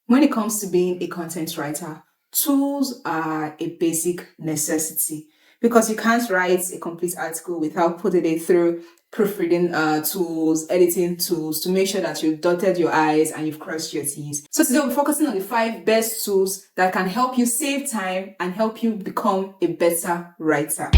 When it comes to being a content writer, tools are a basic necessity because you can't write a complete article without putting it through proofreading tools, editing tools to make sure that you've dotted your I's and you've crossed your T's. So today we'll be focusing on the 5 best tools that can help you save time and help you become a better writer.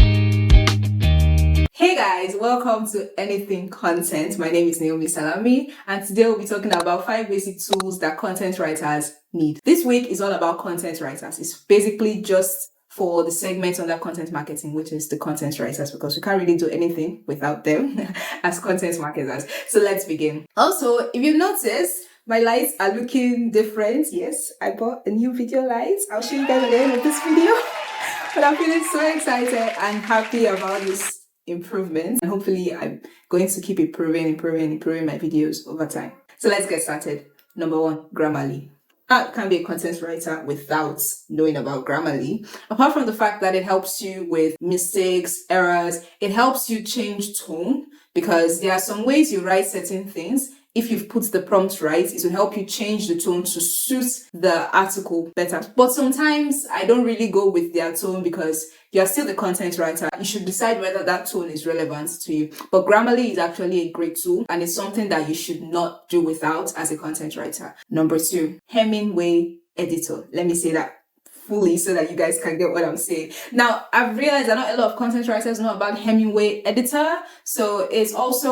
Hey guys, welcome to Anything Content. My name is Naomi Salami, and today we'll be talking about 5 basic tools that content writers need. This week is all about content writers. It's basically just for the segment under content marketing, which is the content writers, because we can't really do anything without them as content marketers. So let's begin. Also, if you notice, my lights are looking different. Yes, I bought a new video light. I'll show you guys at the end of this video. But I'm feeling so excited and happy about this improvement, and hopefully I'm going to keep improving my videos over time. So let's get started. Number 1, Grammarly. I can't be a content writer without knowing about Grammarly. Apart from the fact that it helps you with mistakes, errors, it helps you change tone, because there are some ways you write certain things. If you've put the prompt right, it will help you change the tone to suit the article better. But sometimes I don't really go with their tone because you're still the content writer. You should decide whether that tone is relevant to you. But Grammarly is actually a great tool, and it's something that you should not do without as a content writer. Number 2, Hemmingway Editor. Let me say that fully so that you guys can get what I'm saying. Now, I've realized that not a lot of content writers know about Hemmingway Editor. So it's also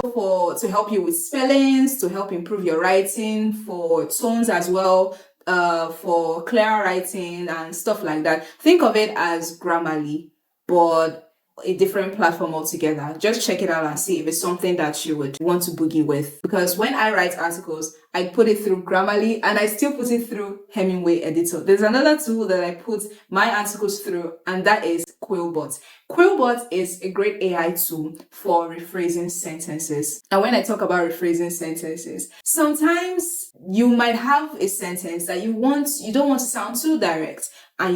to help you with spellings, to help improve your writing, for tones as well, for clear writing and stuff like that. Think of it as Grammarly, but a different platform altogether. Just check it out and see if it's something that you would want to boogie with. Because when I write articles, I put it through Grammarly and I still put it through Hemmingway Editor. There's another tool that I put my articles through, and that is QuillBot. QuillBot is a great AI tool for rephrasing sentences. And when I talk about rephrasing sentences, sometimes you might have a sentence that you don't want to sound too direct,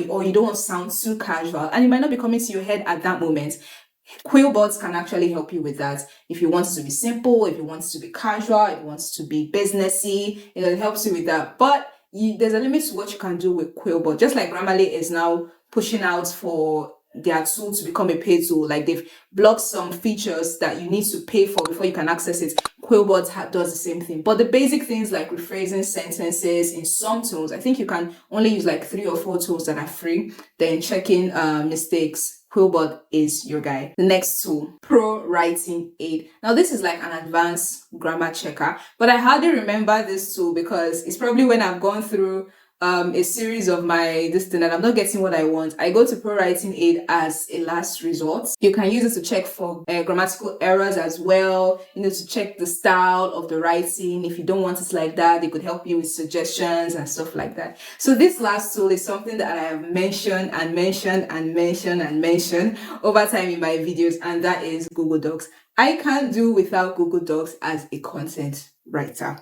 or you don't want to sound too casual, and it might not be coming to your head at that moment. QuillBot can actually help you with that. If you want it to be simple, if you want it to be casual, if you want it to be businessy, it helps you with that. But there's a limit to what you can do with QuillBot. Just like Grammarly is now pushing out for their tool to become a paid tool, like they've blocked some features that you need to pay for before you can access it. QuillBot does the same thing. But the basic things like rephrasing sentences in some tools, I think you can only use like 3 or 4 tools that are free. Then checking mistakes, QuillBot is your guy. The next tool, ProWriting Aid. Now this is like an advanced grammar checker, but I hardly remember this tool because it's probably when I've gone through a series of this thing and I'm not getting what I want. I go to ProWriting Aid as a last resort. You can use it to check for grammatical errors as well, to check the style of the writing. If you don't want it like that, they could help you with suggestions and stuff like that. So this last tool is something that I have mentioned over time in my videos, and that is Google Docs. I can't do without Google Docs as a content writer,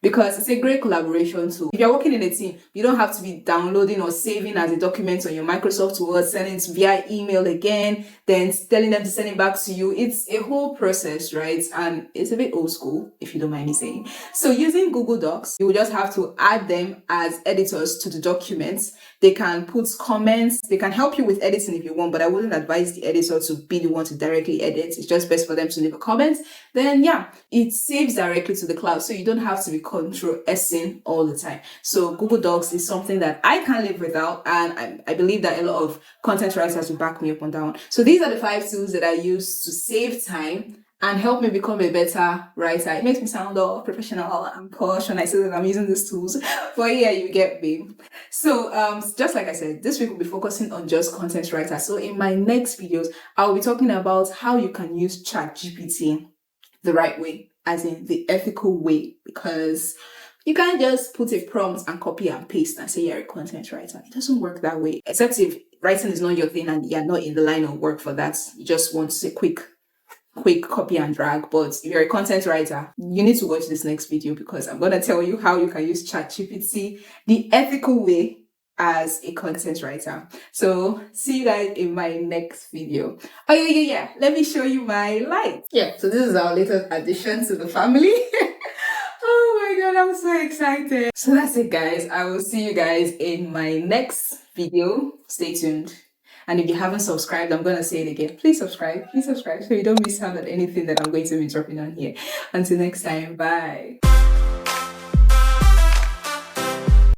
because it's a great collaboration tool. If you're working in a team, you don't have to be downloading or saving as a document on your Microsoft Word, sending it via email again, then telling them to send it back to you. It's a whole process, right? And it's a bit old school, if you don't mind me saying. So using Google Docs, you will just have to add them as editors to the documents. They can put comments, they can help you with editing if you want, but I wouldn't advise the editor to be the one to directly edit. It's just best for them to leave a comment. Then it saves directly to the cloud, so you don't have to be Control-S-ing all the time. So Google Docs is something that I can't live without, and I believe that a lot of content writers will back me up on that one. So these are the 5 tools that I use to save time and help me become a better writer. It makes me sound all professional and posh when I say that I'm using these tools, but yeah, you get me. So just like I said, this week we'll be focusing on just content writers. So in my next videos, I'll be talking about how you can use ChatGPT the right way, as in the ethical way, because you can't just put a prompt and copy and paste and say you're a content writer. It doesn't work that way, except if writing is not your thing and you're not in the line of work for that. You just want to say quick copy and drag. But if you're a content writer, you need to watch this next video, because I'm going to tell you how you can use ChatGPT the ethical way as a content writer. So see you guys in my next video. Oh yeah, let me show you my light. So this is our latest addition to the family. Oh my god, I'm so excited. So that's it, guys. I will see you guys in my next video. Stay tuned. And if you haven't subscribed, I'm going to say it again. Please subscribe so you don't miss out on anything that I'm going to be dropping on here. Until next time, bye.